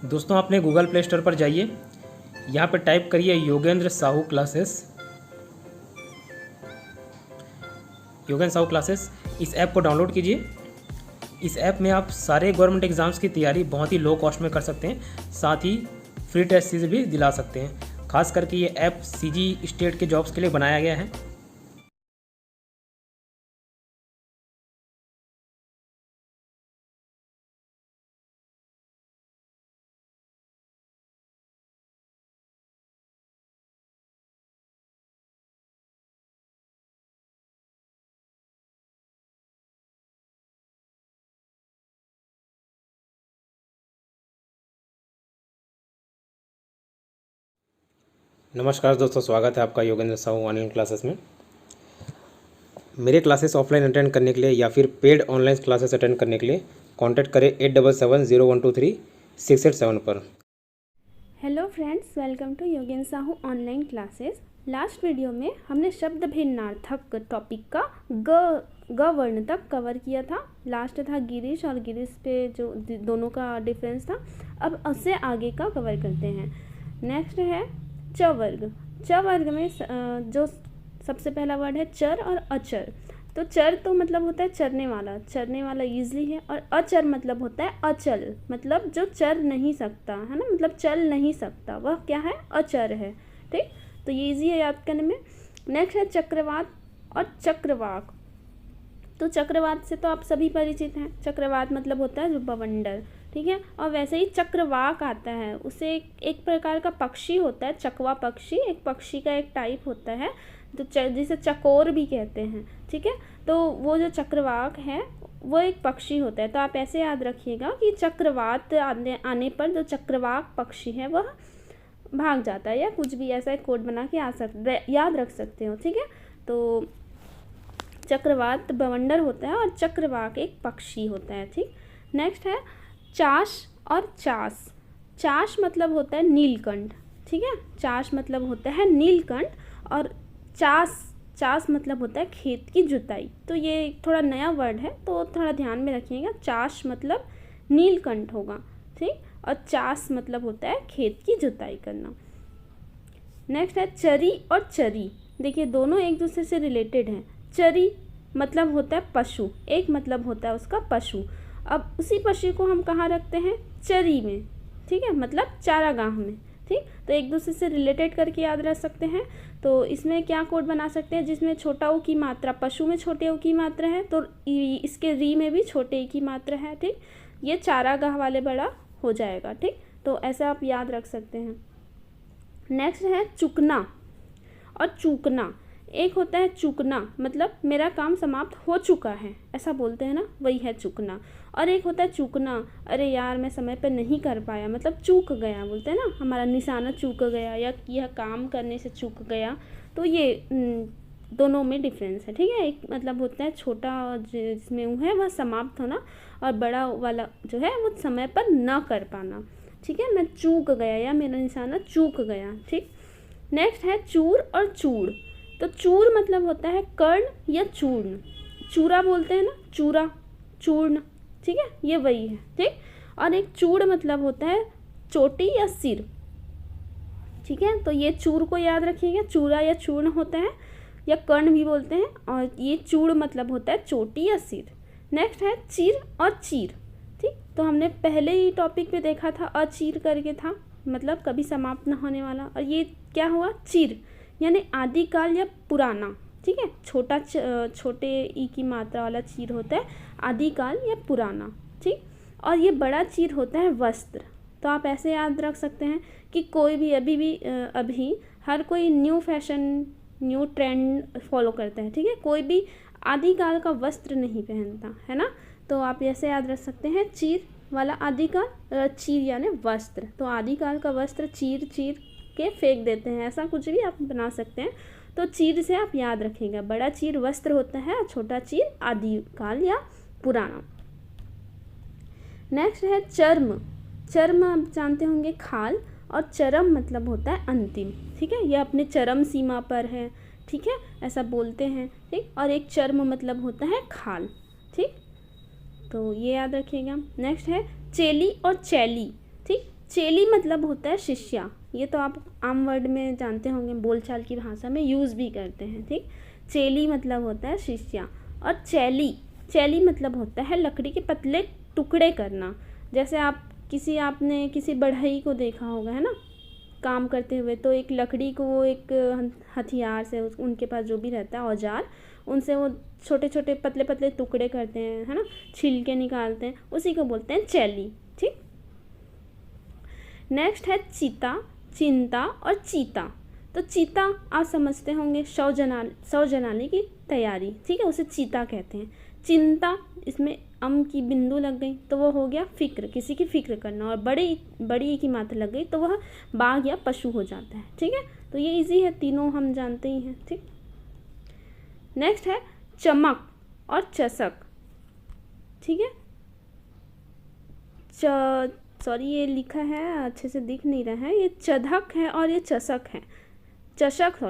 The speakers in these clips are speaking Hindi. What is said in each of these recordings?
दोस्तों अपने गूगल प्ले स्टोर पर जाइए, यहाँ पर टाइप करिए योगेंद्र साहू क्लासेस। योगेंद्र साहू क्लासेस, इस ऐप को डाउनलोड कीजिए। इस ऐप में आप सारे गवर्नमेंट एग्ज़ाम्स की तैयारी बहुत ही लो कॉस्ट में कर सकते हैं, साथ ही फ्री टेस्ट सीरीज भी दिला सकते हैं। खास करके ये ऐप सीजी स्टेट के जॉब्स के लिए बनाया गया है। नमस्कार दोस्तों, स्वागत है आपका योगेंद्र साहू ऑनलाइन क्लासेस में। मेरे क्लासेस ऑफलाइन अटेंड करने के लिए या फिर पेड ऑनलाइन क्लासेस अटेंड करने के लिए कांटेक्ट करें 8770123687 पर। Hello friends, welcome to Yogendra Sahu online classes. Last video में हमने शब्द भिन्नार्थक टॉपिक का ग वर्ण तक कवर किया था। लास्ट था गिरीश, और गिरीश पे जो दोनों का डिफरेंस था। अब उससे आगे का कवर करते हैं। नेक्स्ट है च वर्ग। च वर्ग में जो सबसे पहला वर्ड है चर और अचर। तो चर तो मतलब होता है चरने वाला ईजिली है, और अचर मतलब होता है अचल, मतलब जो चर नहीं सकता है ना, मतलब चल नहीं सकता, वह क्या है, अचर है। ठीक, तो ये ईजी है याद करने में। नेक्स्ट है चक्रवात और चक्रवाक। तो चक्रवात से तो आप सभी परिचित हैं। चक्रवात मतलब होता है जो बवंडर, ठीक है। और वैसे ही चक्रवाक आता है, उसे एक प्रकार का पक्षी होता है, चकवा पक्षी, एक पक्षी का एक टाइप होता है, तो जिसे चकोर भी कहते हैं, ठीक है। तो वो जो चक्रवाक है वो एक पक्षी होता है। तो आप ऐसे याद रखिएगा कि चक्रवात आने पर जो चक्रवाक पक्षी है वह भाग जाता है, या कुछ भी ऐसा एक कोड बना के याद रख सकते हो, ठीक है। तो चक्रवात बवंडर होता है और चक्रवाक एक पक्षी होता है, ठीक। नेक्स्ट है चाश और चास। चाश मतलब होता है नीलकंठ, ठीक है। चाश मतलब होता है नीलकंठ, और चास मतलब होता है खेत की जुताई। तो ये थोड़ा नया वर्ड है, तो थोड़ा ध्यान में रखिएगा। चाश मतलब नीलकंठ होगा, ठीक, और चास मतलब होता है खेत की जुताई करना। नेक्स्ट है चरी और चरी। देखिए दोनों एक दूसरे से रिलेटेड हैं। चरी मतलब होता है पशु, एक मतलब होता है उसका पशु। अब उसी पशु को हम कहाँ रखते हैं, चरी में, ठीक है, मतलब चारागाह में, ठीक। तो एक दूसरे से रिलेटेड करके याद रख सकते हैं। तो इसमें क्या कोड बना सकते हैं, जिसमें छोटा ऊ की मात्रा, पशु में छोटे ऊ की मात्रा है, तो इसके री में भी छोटे ई की मात्रा है, ठीक। ये चारागाह वाले बड़ा हो जाएगा, ठीक। तो ऐसा आप याद रख सकते हैं। नेक्स्ट है चुकना और चूकना। एक होता है चूकना, मतलब मेरा काम समाप्त हो चुका है, ऐसा बोलते हैं ना, वही है चूकना। और एक होता है चूकना, अरे यार मैं समय पर नहीं कर पाया, मतलब चूक गया, बोलते हैं ना, हमारा निशाना चूक गया, या यह काम करने से चूक गया। तो ये दोनों में डिफरेंस है, ठीक है। एक मतलब होता है छोटा जिसमें वो है वह समाप्त होना, और बड़ा वाला जो है वो समय पर न कर पाना, ठीक है। मैं चूक गया, या मेरा निशाना चूक गया, ठीक। नेक्स्ट है चूर और चूड़। तो चूर मतलब होता है कर्ण या चूर्ण, चूरा बोलते हैं ना, चूरा, चूर्ण, ठीक है, ये वही है, ठीक। और एक चूड़ मतलब होता है चोटी या सिर, ठीक है। तो ये चूर को याद रखिएगा, चूरा या चूर्ण होता है, या कर्ण भी बोलते हैं, और ये चूड़ मतलब होता है चोटी या सिर। नेक्स्ट है चीर और चीर, ठीक। तो हमने पहले ही टॉपिक पे देखा था, अचीर करके था, मतलब कभी समाप्त न होने वाला। और ये क्या हुआ, चीर यानी आदिकाल या पुराना, ठीक है। छोटे ई की मात्रा वाला चीर होता है आदिकाल या पुराना, ठीक। और ये बड़ा चीर होता है वस्त्र। तो आप ऐसे याद रख सकते हैं कि कोई भी अभी हर कोई new fashion, new trend follow करता है, ठीक है। कोई भी आदिकाल का वस्त्र नहीं पहनता है ना। तो आप ऐसे याद रख सकते हैं, चीर वाला आदिकाल, चीर यानी वस्त्र। तो आदिकाल का वस्त्र चीर के फेंक देते हैं, ऐसा कुछ भी आप बना सकते हैं। तो चीर से आप याद रखिएगा, बड़ा चीर वस्त्र होता है, और छोटा चीर आदिकाल या पुराना। नेक्स्ट है चर्म। चर्म आप जानते होंगे खाल, और चरम मतलब होता है अंतिम, ठीक है। यह अपने चरम सीमा पर है, ठीक है, ऐसा बोलते हैं, ठीक। और एक चर्म मतलब होता है खाल, ठीक। तो ये याद रखिएगा। नेक्स्ट है चेली और चैली, ठीक। चेली मतलब होता है शिष्या, ये तो आप आम वर्ड में जानते होंगे, बोलचाल की भाषा में यूज़ भी करते हैं, ठीक। चेली मतलब होता है शिष्या। और चैली, चैली मतलब होता है लकड़ी के पतले टुकड़े करना। जैसे आपने किसी बढ़ई को देखा होगा, है ना, काम करते हुए, तो एक लकड़ी को वो एक हथियार से, उनके पास जो भी रहता है औजार, उनसे वो छोटे छोटे पतले पतले टुकड़े करते हैं, है ना, छिलके निकालते हैं, उसी को बोलते हैं चैली, ठीक। नेक्स्ट है चीता, चिंता और चीता। तो चीता आप समझते होंगे शव जलाने की तैयारी, ठीक है, उसे चीता कहते हैं। चिंता, इसमें अम की बिंदु लग गई तो वो हो गया फिक्र, किसी की फिक्र करना, और बड़ी की मात्रा लग गई तो वह बाघ या पशु हो जाता है, ठीक है। तो ये इजी है, तीनों हम जानते ही हैं, ठीक। नेक्स्ट है चमक और चषक, ठीक है। सॉरी ये लिखा है अच्छे से दिख नहीं रहा है, ये चधक है और ये चषक है। चषक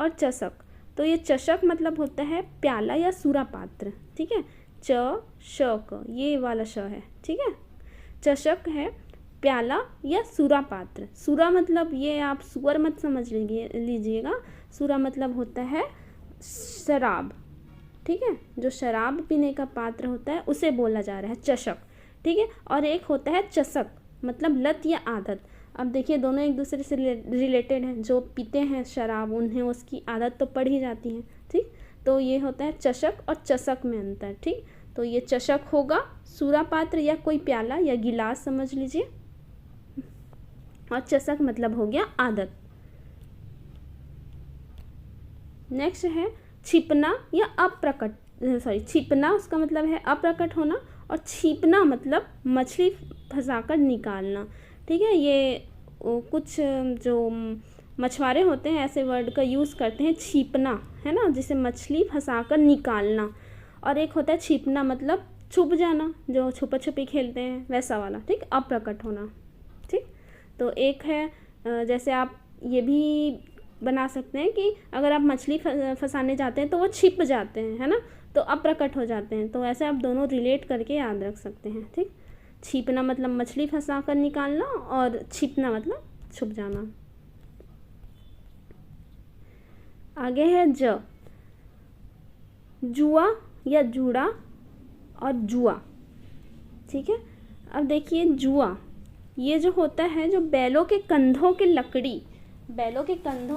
और चषक। तो ये चषक मतलब होता है प्याला या सूरा पात्र, ठीक है। चषक ये वाला श है, ठीक है। चषक है प्याला या सूरा पात्र। सूरा मतलब ये आप सुअर मत समझ लीजिएगा, सूरा मतलब होता है शराब, ठीक है, जो शराब पीने का पात्र होता है उसे बोला जा रहा है चषक, ठीक है। और एक होता है चषक मतलब लत या आदत। अब देखिए दोनों एक दूसरे से रिलेटेड हैं, जो पीते हैं शराब उन्हें उसकी आदत तो पड़ ही जाती है, ठीक। तो ये होता है चषक और चषक में अंतर, ठीक। तो ये चषक होगा सूरा पात्र या कोई प्याला या गिलास समझ लीजिए, और चषक मतलब हो गया आदत। नेक्स्ट है छिपना या छिपना, उसका मतलब है अप्रकट होना, और छिपना मतलब मछली फंसाकर निकालना, ठीक है। ये कुछ जो मछुआरे होते हैं ऐसे वर्ड का यूज़ करते हैं, छिपना, है ना, जिसे मछली फंसाकर निकालना। और एक होता है छिपना मतलब छुप जाना, जो छुपा छुपी खेलते हैं वैसा वाला, ठीक, अप्रकट होना, ठीक। तो एक है जैसे आप ये भी बना सकते हैं कि अगर आप मछली फंसाने जाते हैं तो वो छिप जाते हैं, है ना, तो अप्रकट हो जाते हैं। तो ऐसे आप दोनों रिलेट करके याद रख सकते हैं, ठीक। छिपना मतलब मछली फंसा कर निकालना और छिपना मतलब छुप जाना। आगे है जुआ या जूड़ा और जुआ, ठीक है। अब देखिए जुआ, ये जो होता है जो बैलों के कंधों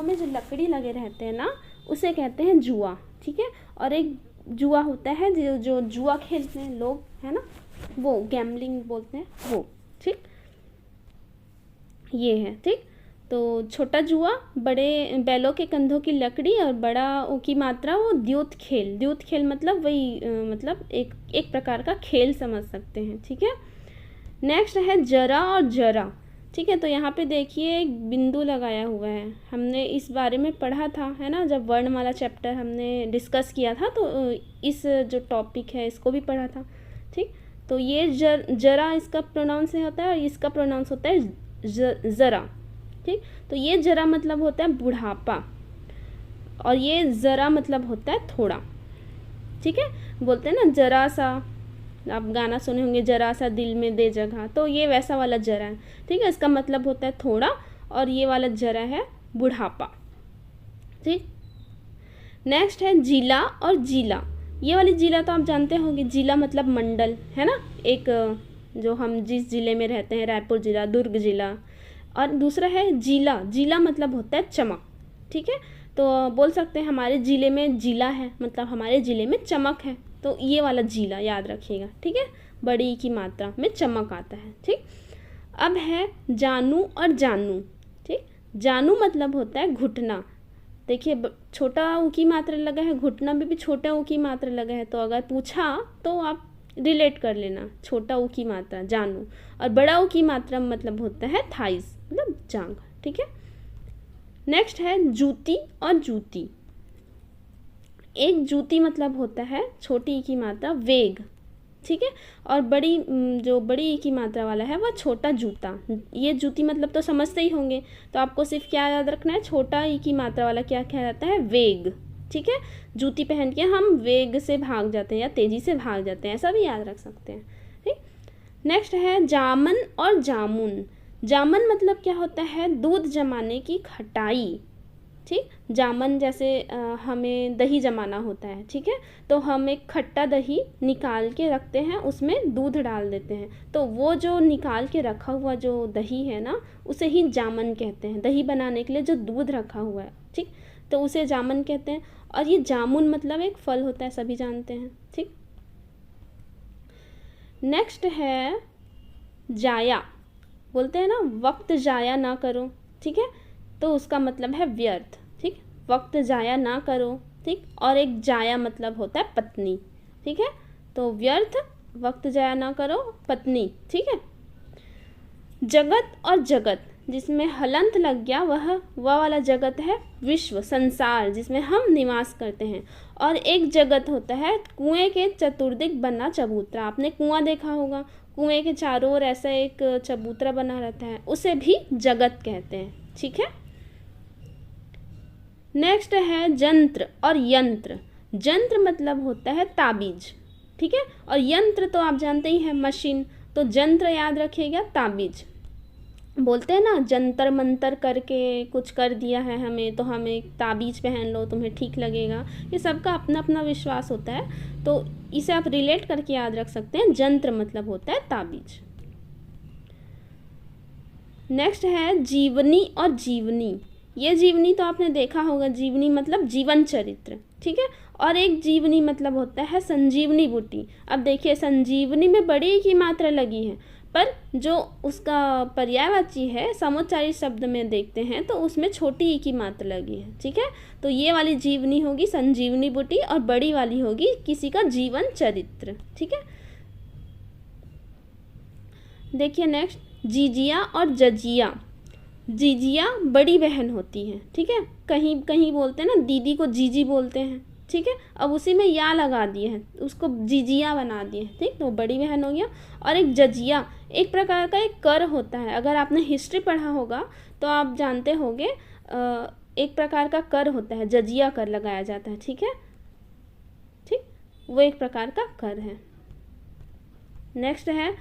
में जो लकड़ी लगे रहते हैं ना, उसे कहते हैं जुआ, ठीक है। और एक जुआ होता है जो जुआ खेलते हैं लोग, है ना, वो गैम्बलिंग बोलते हैं वो, ठीक, ये है, ठीक। तो छोटा जुआ बड़े बैलों के कंधों की लकड़ी और बड़ा की मात्रा वो द्यूत खेल मतलब वही मतलब एक प्रकार का खेल समझ सकते हैं, ठीक है। नेक्स्ट है जरा और जरा, ठीक है। तो यहाँ पे देखिए एक बिंदु लगाया हुआ है, हमने इस बारे में पढ़ा था, है ना, जब वर्णमाला चैप्टर हमने डिस्कस किया था तो इस जो टॉपिक है इसको भी पढ़ा था, ठीक। तो ये जरा इसका प्रोनाउंस होता है और इसका प्रोनाउंस होता है ज़रा, ठीक। तो ये जरा मतलब होता है बुढ़ापा और ये ज़रा मतलब होता है थोड़ा, ठीक है। बोलते हैं ना जरा सा, आप गाना सुने होंगे जरा सा दिल में दे जगह, तो ये वैसा वाला जरा है, ठीक है। इसका मतलब होता है थोड़ा और ये वाला जरा है बुढ़ापा, ठीक। नेक्स्ट है जिला और जिला। ये वाली जिला तो आप जानते होंगे, जिला मतलब मंडल, है ना, एक जो हम जिस जिले में रहते हैं, रायपुर जिला, दुर्ग जिला। और दूसरा है जिला मतलब होता है चमक, ठीक है। तो बोल सकते हैं हमारे ज़िले में जिला है, मतलब हमारे ज़िले में चमक है, तो ये वाला जिला याद रखिएगा, ठीक है। बड़ी की मात्रा में चमक आता है, ठीक। अब है जानू और जानू, ठीक। जानू मतलब होता है घुटना, देखिए छोटा ऊ की मात्रा लगा है, घुटना में भी छोटा ऊ की मात्रा लगा है, तो अगर पूछा तो आप रिलेट कर लेना, छोटा ऊ की मात्रा जानू, और बड़ा ऊ की मात्रा मतलब होता है थाइस मतलब जांघ, ठीक है। नेक्स्ट है जूती और जूती। एक जूती मतलब होता है छोटी ई की मात्रा वेग, ठीक है, और जो बड़ी ई की मात्रा वाला है वह छोटा जूता। ये जूती मतलब तो समझते ही होंगे, तो आपको सिर्फ क्या याद रखना है, छोटा ई की मात्रा वाला क्या कहलाता है, वेग, ठीक है। जूती पहन के हम वेग से भाग जाते हैं या तेज़ी से भाग जाते हैं, ऐसा भी याद रख सकते हैं, ठीक। नेक्स्ट है जामन और जामुन। जामन मतलब क्या होता है, दूध जमाने की खटाई। ठीक, जामन जैसे हमें दही जमाना होता है, ठीक है, तो हम एक खट्टा दही निकाल के रखते हैं, उसमें दूध डाल देते हैं, तो वो जो निकाल के रखा हुआ जो दही है ना, उसे ही जामन कहते हैं। दही बनाने के लिए जो दूध रखा हुआ है, ठीक, तो उसे जामन कहते हैं। और ये जामुन मतलब एक फल होता है, सभी जानते हैं। ठीक, नेक्स्ट है जाया। बोलते हैं ना, वक्त जाया ना करो, ठीक है, तो उसका मतलब है व्यर्थ। ठीक, वक्त जाया ना करो। ठीक, और एक जाया मतलब होता है पत्नी। ठीक है, तो व्यर्थ, वक्त जाया ना करो, पत्नी। ठीक है, जगत और जगत जिसमें हलंत लग गया, वह वाला जगत है विश्व, संसार, जिसमें हम निवास करते हैं। और एक जगत होता है कुएं के चतुर्दिक बना चबूतरा। आपने कुआं देखा होगा, कुएं के चारों ओर ऐसा एक चबूतरा बना रहता है, उसे भी जगत कहते हैं। ठीक है, नेक्स्ट है जंत्र और यंत्र। जंत्र मतलब होता है ताबीज, ठीक है, और यंत्र तो आप जानते ही हैं, मशीन। तो जंत्र याद रखिएगा, ताबीज। बोलते हैं ना, जंतर मंतर करके कुछ कर दिया है हमें, तो हम एक ताबीज पहन लो, तुम्हें ठीक लगेगा। ये सबका अपना अपना विश्वास होता है, तो इसे आप रिलेट करके याद रख सकते हैं। जंत्र मतलब होता है ताबीज। नेक्स्ट है जीवनी और जीवनी। ये जीवनी तो आपने देखा होगा, जीवनी मतलब जीवन चरित्र, ठीक है, और एक जीवनी मतलब होता है संजीवनी बूटी। अब देखिए, संजीवनी में बड़ी की मात्रा लगी है, पर जो उसका पर्यायवाची है समुच्चारी शब्द में देखते हैं तो उसमें छोटी ई की मात्रा लगी है। ठीक है, तो ये वाली जीवनी होगी संजीवनी बूटी, और बड़ी वाली होगी किसी का जीवन चरित्र। ठीक है, देखिए नेक्स्ट, जीजिया और जजिया। जीजिया बड़ी बहन होती है, ठीक है, कहीं कहीं बोलते हैं ना, दीदी को जीजी बोलते हैं, ठीक है, अब उसी में या लगा दिए हैं, उसको जीजिया बना दिए, ठीक, तो बड़ी बहन हो गया। और एक जजिया एक प्रकार का एक कर होता है, अगर आपने हिस्ट्री पढ़ा होगा तो आप जानते होंगे, एक प्रकार का कर होता है, जजिया कर लगाया जाता है। ठीक है, ठीक, वो एक प्रकार का कर है। नेक्स्ट है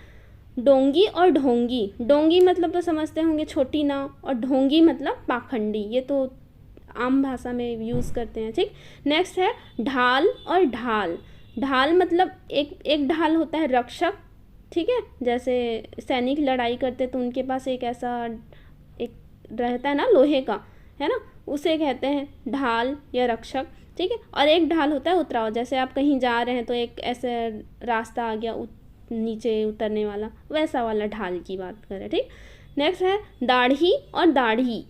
डोंगी और ढोंगी। डोंगी मतलब तो समझते होंगे छोटी नाव, और ढोंगी मतलब पाखंडी, ये तो आम भाषा में यूज़ करते हैं। ठीक, नेक्स्ट है ढाल और ढाल। ढाल मतलब एक ढाल होता है रक्षक, ठीक है, जैसे सैनिक लड़ाई करते तो उनके पास एक ऐसा एक रहता है ना लोहे का, है ना, उसे कहते हैं ढाल या रक्षक। ठीक है, और एक ढाल होता है उतराव, जैसे आप कहीं जा रहे हैं तो एक ऐसे रास्ता आ गया नीचे उतरने वाला, वैसा वाला ढाल की बात करें। ठीक, नेक्स्ट है दाढ़ी और दाढ़ी।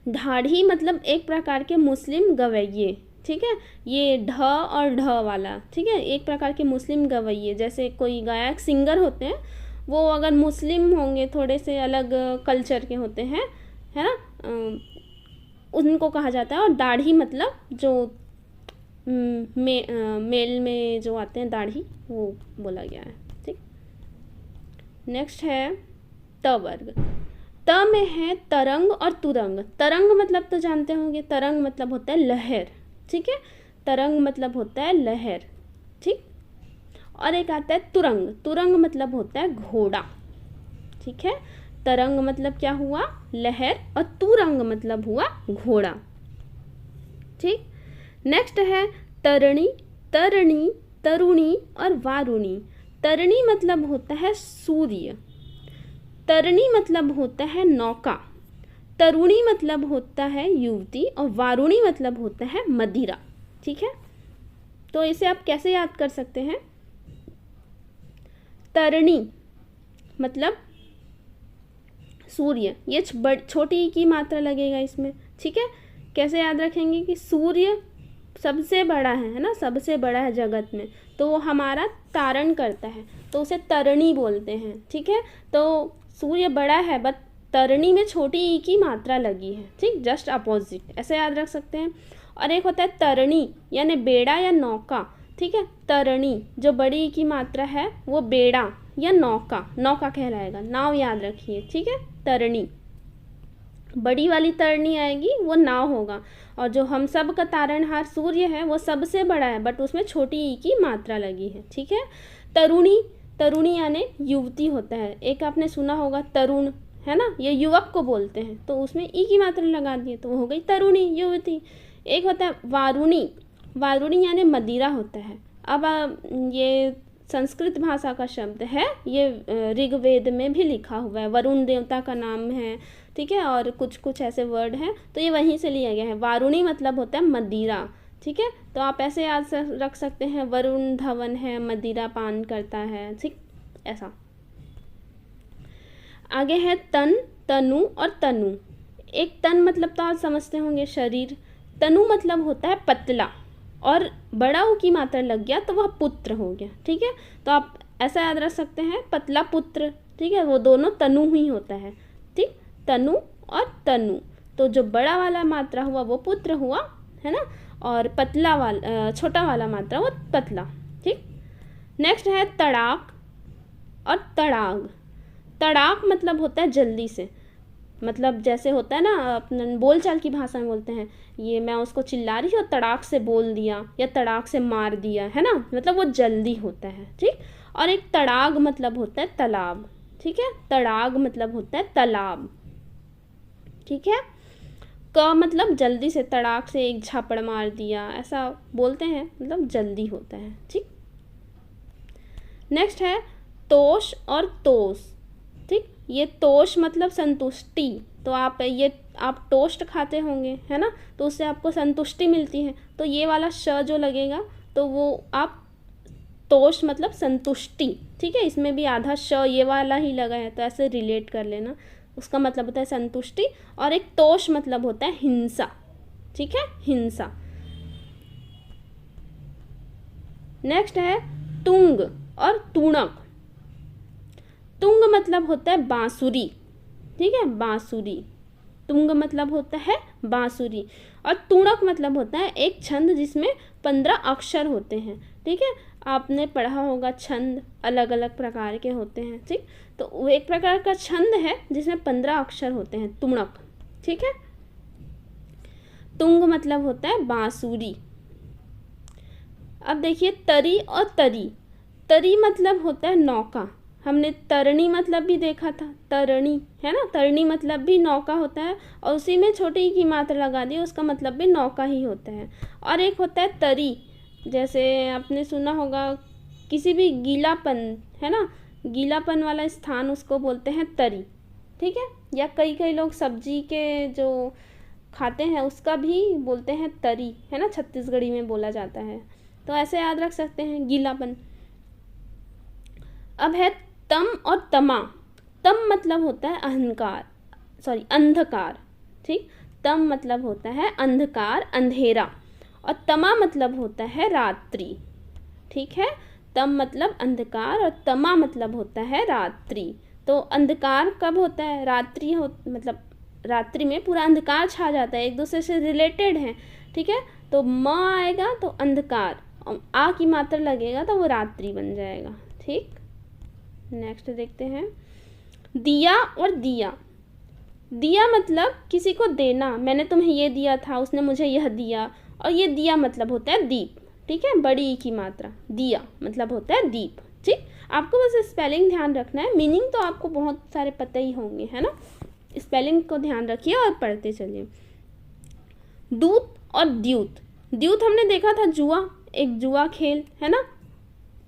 दाढ़ी मतलब एक प्रकार के मुस्लिम गवैये, ठीक है, ये ढ और ढ वाला, ठीक है, एक प्रकार के मुस्लिम गवैये, जैसे कोई गायक सिंगर होते हैं, वो अगर मुस्लिम होंगे, थोड़े से अलग कल्चर के होते हैं, है ना, उनको कहा जाता है। और दाढ़ी मतलब जो मेल में जो आते हैं दाढ़ी, वो बोला गया है। ठीक, नेक्स्ट है त वर्ग। त में है तरंग और तुरंग। तरंग मतलब तो जानते होंगे, तरंग मतलब होता है लहर, ठीक है, तरंग मतलब होता है लहर। ठीक, और एक आता है तुरंग। तुरंग मतलब होता है घोड़ा। ठीक है, तरंग मतलब क्या हुआ, लहर, और तुरंग मतलब हुआ घोड़ा। ठीक, नेक्स्ट है तरणी, तरणी, तरुणी और वारुणी। तरणी मतलब होता है सूर्य, तरणी मतलब होता है नौका, तरुणी मतलब होता है युवती, और वारुणी मतलब होता है मदिरा। ठीक है, तो इसे आप कैसे याद कर सकते हैं, तरणी मतलब सूर्य, ये छोटी की मात्रा लगेगा इसमें। ठीक है, कैसे याद रखेंगे कि सूर्य सबसे बड़ा है ना, सबसे बड़ा है जगत में, तो वो हमारा तारण करता है, तो उसे तरणी बोलते हैं। ठीक है, तो सूर्य बड़ा है बट तरणी में छोटी ई की मात्रा लगी है, ठीक, जस्ट अपोजिट, ऐसे याद रख सकते हैं। और एक होता है तरणी यानी बेड़ा या नौका। ठीक है, तरणी जो बड़ी ई की मात्रा है वो बेड़ा या नौका, नौका कहलाएगा, नाव याद रखिए। ठीक है, तरणी, बड़ी वाली तरणी आएगी वो नाव होगा, और जो हम सब का तारणहार सूर्य है वो सबसे बड़ा है बट उसमें छोटी ई की मात्रा लगी है। ठीक है, तरुणी, तरुणी यानी युवती होता है। एक आपने सुना होगा तरुण, है ना, ये युवक को बोलते हैं, तो उसमें ई की मात्रा लगा दिए तो वो हो गई तरुणी, युवती। एक होता है वारुणी, वारुणी यानी मदिरा होता है। अब ये संस्कृत भाषा का शब्द है, ये ऋग्वेद में भी लिखा हुआ है, वरुण देवता का नाम है, ठीक है, और कुछ कुछ ऐसे वर्ड हैं, तो ये वहीं से लिया गया है। वारुणी मतलब होता है मदिरा, ठीक है, तो आप ऐसे याद रख सकते हैं, वरुण धवन है, मदिरा पान करता है, ठीक, ऐसा। आगे है तन, तनु और तनु। एक तन मतलब तो आप समझते होंगे शरीर, तनु मतलब होता है पतला, और बड़ा ऊ की मात्रा लग गया तो वह पुत्र हो गया, ठीक है, तो आप ऐसा याद रख सकते हैं, पतला पुत्र, ठीक है, वो दोनों तनु ही होता है, ठीक, तनु और तनु। तो जो बड़ा वाला मात्रा हुआ वो पुत्र हुआ, है ना, और पतला वाला छोटा वाला मात्रा वो पतला, ठीक। नेक्स्ट है तड़ाक और तड़ाग। तड़ाक मतलब होता है जल्दी से, मतलब जैसे होता है ना, अपन बोलचाल की भाषा में बोलते हैं, ये मैं उसको चिल्ला रही हूँ, तड़ाक से बोल दिया या तड़ाक से मार दिया, है ना, मतलब वो जल्दी होता है, ठीक। और एक तड़ाग मतलब होता है तालाब, ठीक है, तड़ाग मतलब होता है तालाब, ठीक है। क मतलब जल्दी से, तड़ाक से एक झापड़ मार दिया, ऐसा बोलते हैं, मतलब जल्दी होता है, ठीक। नेक्स्ट है तोष और तोष, ठीक। ये तोष मतलब संतुष्टि, तो आप टोस्ट खाते होंगे, है ना, तो उससे आपको संतुष्टि मिलती है, तो ये वाला श जो लगेगा तो वो आप तोष मतलब संतुष्टि, ठीक है, इसमें भी आधा श ये वाला ही लगा है, तो ऐसे रिलेट कर लेना, उसका मतलब होता है संतुष्टि। और एक तोष मतलब होता है हिंसा, ठीक है, हिंसा। नेक्स्ट है तुंग और तुणक। तुंग मतलब होता है बांसुरी, ठीक है, बांसुरी, तुंग मतलब होता है बांसुरी। और तुणक मतलब होता है एक छंद जिसमें 15 अक्षर होते हैं, ठीक है, आपने पढ़ा होगा छंद अलग अलग प्रकार के होते हैं, ठीक, तो वो एक प्रकार का छंद है जिसमें 15 अक्षर होते हैं, तुणक, ठीक है। तुंग मतलब होता है बांसुरी। अब देखिए तरी और तरी। तरी मतलब होता है नौका, हमने तरणी मतलब भी देखा था, तरणी, है ना, तरणी मतलब भी नौका होता है, और उसी में छोटी ई की मात्रा लगा दी, उसका मतलब भी नौका ही होता है। और एक होता है तरी, जैसे आपने सुना होगा किसी भी गीलापन, है ना, गीलापन वाला स्थान उसको बोलते हैं तरी, ठीक है, या कई कई लोग सब्जी के जो खाते हैं उसका भी बोलते हैं तरी, है ना, छत्तीसगढ़ी में बोला जाता है, तो ऐसे याद रख सकते हैं गीलापन। अब है तम और तमा। तम मतलब होता है अहंकार, सॉरी अंधकार, ठीक, तम मतलब होता है अंधकार, अंधेरा, और तमा मतलब होता है रात्रि, ठीक है, तम मतलब अंधकार और तमा मतलब होता है रात्रि। तो अंधकार कब होता है, रात्रि हो, मतलब रात्रि में पूरा अंधकार छा जाता है, एक दूसरे से रिलेटेड है, ठीक है, तो म आएगा तो अंधकार, आ की मात्रा लगेगा तो वो रात्रि बन जाएगा, ठीक। नेक्स्ट देखते हैं दिया और दिया। दिया मतलब किसी को देना, मैंने तुम्हें ये दिया था, उसने मुझे यह दिया, और ये दिया मतलब होता है दीप, ठीक है, बड़ी ई की मात्रा, दिया मतलब होता है दीप, ठीक। आपको बस स्पेलिंग ध्यान रखना है, मीनिंग तो आपको बहुत सारे पता ही होंगे, है ना, स्पेलिंग को ध्यान रखिए और पढ़ते चलिए। दूत और द्यूत। द्यूत हमने देखा था जुआ, एक जुआ खेल, है ना,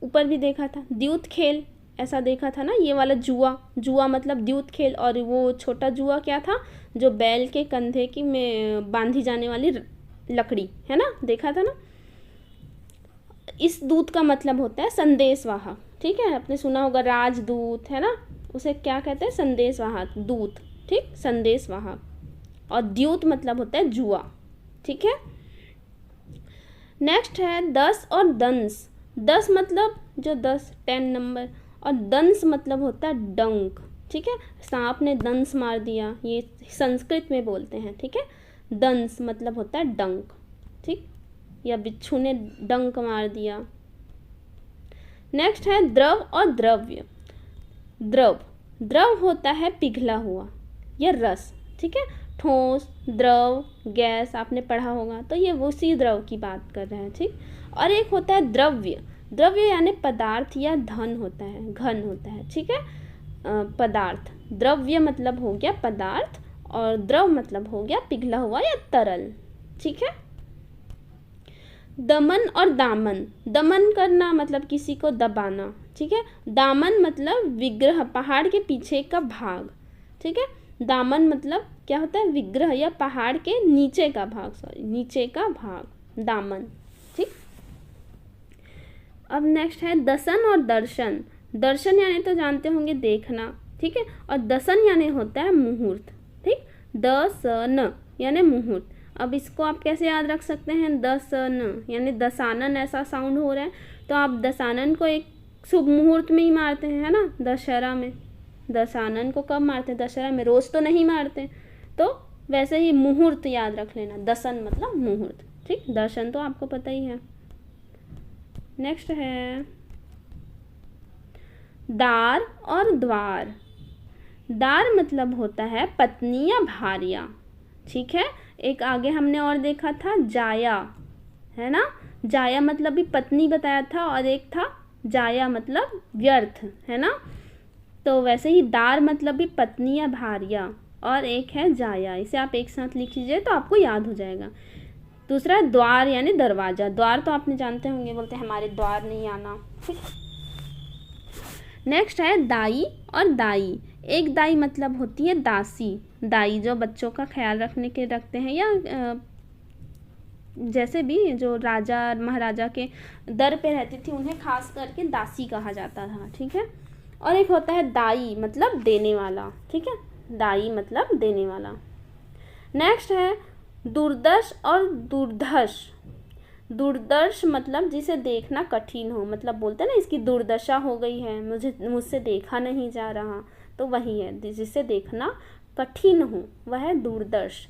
ऊपर भी देखा था, द्यूत खेल ऐसा देखा था ना, ये वाला जुआ, जुआ मतलब द्यूत खेल, और वो छोटा जुआ क्या था, जो बैल के कंधे की में बांधी जाने वाली लकड़ी, है ना, देखा था ना। इस दूत का मतलब होता है संदेशवाहक, ठीक है, आपने सुना होगा राजदूत, है ना, उसे क्या कहते हैं, संदेशवाहक, दूत, ठीक, संदेशवाहक। और द्यूत मतलब होता है जुआ, ठीक है। नेक्स्ट है 10 और दंस। 10 मतलब जो 10 नंबर, और दंस मतलब होता है डंक, ठीक है, सांप ने दंस मार दिया, ये संस्कृत में बोलते हैं, ठीक है, दंस मतलब होता है डंक, ठीक, या बिच्छू ने डंक मार दिया। नेक्स्ट है द्रव और द्रव्य। द्रव, द्रव होता है पिघला हुआ या रस, ठीक है, ठोस, द्रव, गैस आपने पढ़ा होगा, तो ये उसी द्रव की बात कर रहे हैं, ठीक। और एक होता है द्रव्य। द्रव्य यानी पदार्थ या धन होता है, घन होता है, ठीक है। पदार्थ, द्रव्य मतलब हो गया पदार्थ और द्रव मतलब हो गया पिघला हुआ या तरल, ठीक है। दमन और दामन, दमन करना मतलब किसी को दबाना, ठीक है। दामन मतलब विग्रह, पहाड़ के पीछे का भाग, ठीक है। दामन मतलब क्या होता है, विग्रह या पहाड़ के नीचे का भाग, नीचे का भाग, दामन, ठीक। अब नेक्स्ट है दसन और दर्शन। दर्शन यानी तो जानते होंगे देखना, ठीक है, और दसन यानी होता है मुहूर्त, ठीक। दसन यानी मुहूर्त। अब इसको आप कैसे याद रख सकते हैं, दसन यानी दसानन ऐसा साउंड हो रहा है, तो आप दसानन को एक शुभ मुहूर्त में ही मारते हैं, है ना, दशहरा में। दसानन को कब मारते हैं, दशहरा में, रोज तो नहीं मारते। तो वैसे ही मुहूर्त याद रख लेना, दसन मतलब मुहूर्त, ठीक। दर्शन तो आपको पता ही है। नेक्स्ट है दार और द्वार। दार मतलब होता है पत्नी या भार्या, ठीक है। एक आगे हमने और देखा था जाया, है ना, जाया मतलब भी पत्नी बताया था, और एक था जाया मतलब व्यर्थ, है ना। तो वैसे ही दार मतलब भी पत्नी या भार्या, और एक है जाया। इसे आप एक साथ लिख लीजिए तो आपको याद हो जाएगा। दूसरा द्वार यानी दरवाजा। द्वार तो आपने जानते होंगे, बोलते हैं हमारे द्वार नहीं आना, ठीक। नेक्स्ट है दाई और दाई। एक दाई मतलब होती है दासी, दाई जो बच्चों का ख्याल रखने के रखते हैं, या जैसे भी जो राजा महाराजा के दर पे रहती थी उन्हें खास करके दासी कहा जाता था, ठीक है। और एक होता है दाई मतलब देने वाला, ठीक है, दाई मतलब देने वाला। नेक्स्ट है दुर्दर्श और दुर्धर्ष। दुर्दर्श मतलब जिसे देखना कठिन हो, मतलब बोलते हैं ना इसकी दुर्दशा हो गई है, मुझसे देखा नहीं जा रहा, तो वही है जिसे देखना कठिन हो, वह है दुर्दर्श।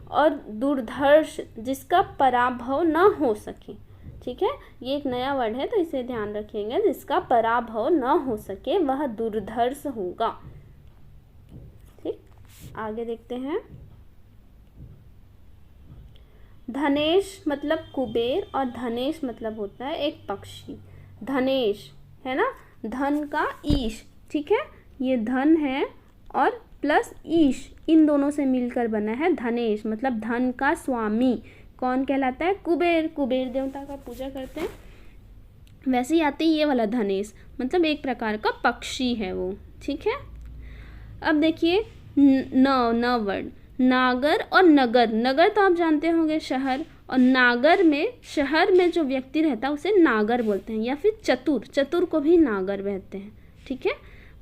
और दुर्धर्ष जिसका पराभव न हो सके, ठीक है, ये एक नया वर्ड है तो इसे ध्यान रखिएगा, जिसका पराभव न हो सके वह दुर्धर्ष होगा, ठीक। आगे देखते हैं। धनेश मतलब कुबेर, और धनेश मतलब होता है एक पक्षी। धनेश है ना, धन का ईश, ठीक है, ये धन है और प्लस ईश, इन दोनों से मिलकर बना है धनेश, मतलब धन का स्वामी कौन कहलाता है, कुबेर। कुबेर देवता का पूजा करते हैं, वैसे ही आते ही ये वाला धनेश, मतलब एक प्रकार का पक्षी है वो, ठीक है। अब देखिए न वर्ड, नागर और नगर। नगर तो आप जानते होंगे शहर, और नागर में, शहर में जो व्यक्ति रहता है उसे नागर बोलते हैं, या फिर चतुर, चतुर को भी नागर कहते हैं, ठीक है,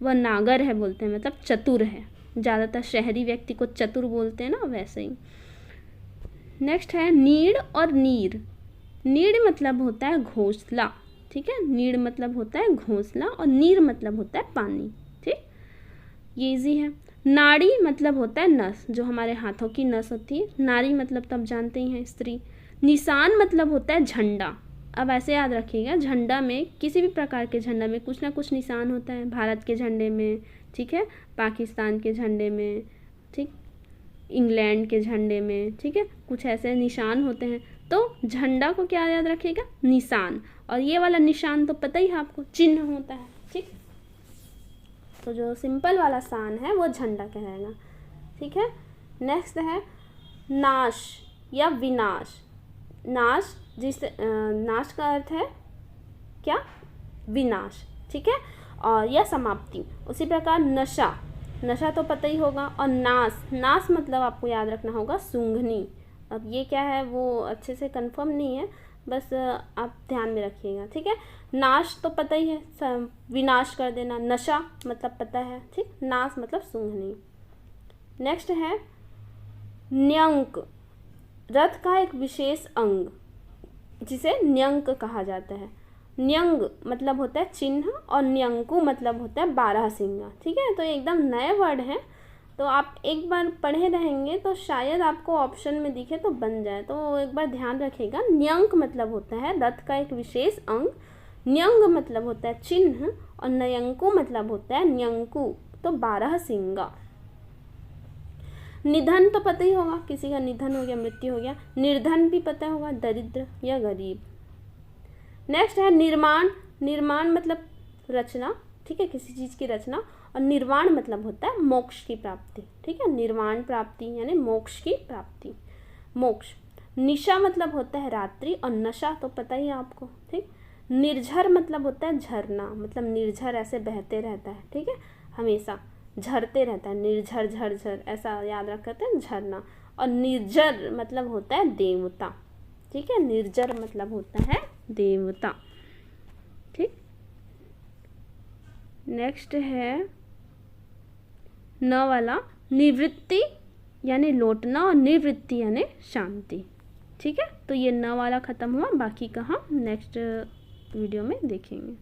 वह नागर है बोलते हैं, मतलब चतुर है। ज़्यादातर शहरी व्यक्ति को चतुर बोलते हैं ना, वैसे ही। नेक्स्ट है नीड़ और नीर। नीड़ मतलब होता है घोंसला, ठीक है, नीड़ मतलब होता है घोंसला, और नीर मतलब होता है पानी, ठीक, ये इजी है। नाड़ी मतलब होता है नस, जो हमारे हाथों की नस होती है। नारी मतलब तो आप जानते ही हैं, स्त्री। निशान मतलब होता है झंडा। अब ऐसे याद रखिएगा, झंडा में, किसी भी प्रकार के झंडा में कुछ ना कुछ निशान होता है, भारत के झंडे में, ठीक है, पाकिस्तान के झंडे में, ठीक, इंग्लैंड के झंडे में, ठीक है, कुछ ऐसे निशान होते हैं। तो झंडा को क्या याद रखिएगा, निशान, और ये वाला निशान तो पता ही है आपको, चिन्ह होता है, ठीक। तो जो सिंपल वाला सान है वो झंडा कहलाएगा, ठीक है। नेक्स्ट है नाश या विनाश। नाश नाश का अर्थ है क्या, विनाश, ठीक है, और या समाप्ति। उसी प्रकार नशा, नशा तो पता ही होगा, और नाश, नाश मतलब आपको याद रखना होगा सूंघनी। अब ये क्या है वो अच्छे से कंफर्म नहीं है, बस आप ध्यान में रखिएगा, ठीक है। नाश तो पता ही है, विनाश कर देना। नशा मतलब पता है, ठीक, नाश मतलब सूंघनी। नेक्स्ट है न्यंक, रथ का एक विशेष अंग जिसे न्यंक कहा जाता है। न्यंग मतलब होता है चिन्ह, और न्यंकु मतलब होता है बारहसिंगा, ठीक है। तो एकदम नए वर्ड हैं, तो आप एक बार पढ़े रहेंगे तो शायद आपको ऑप्शन में दिखे तो बन जाए, तो एक बार ध्यान रखिएगा। न्यंक मतलब होता है रथ का एक विशेष अंग, न्यंग मतलब होता है चिन्ह, और नयंकु मतलब होता है न्यंकु, तो बारहसिंगा। निधन तो पता ही होगा, किसी का निधन हो गया, मृत्यु हो गया। निर्धन भी पता होगा, दरिद्र या गरीब। नेक्स्ट है निर्माण, निर्माण मतलब रचना, ठीक है, किसी चीज़ की रचना। और निर्वाण मतलब होता है मोक्ष की प्राप्ति, ठीक है, निर्वाण प्राप्ति यानी मोक्ष की प्राप्ति, मोक्ष। निशा मतलब होता है रात्रि, और नशा तो पता ही है आपको, ठीक। निर्झर मतलब होता है झरना, मतलब निर्झर ऐसे बहते रहता है, ठीक है, हमेशा झरते रहता है, निर्झर झरझर, ऐसा याद रखते हैं, झरना। और निर्जर मतलब होता है देवता, ठीक है, निर्जर मतलब होता है देवता, ठीक। नेक्स्ट है न वाला, निवृत्ति यानी लौटना, और निवृत्ति यानी शांति, ठीक है। तो ये न वाला ख़त्म हुआ, बाकी का हम नेक्स्ट वीडियो में देखेंगे।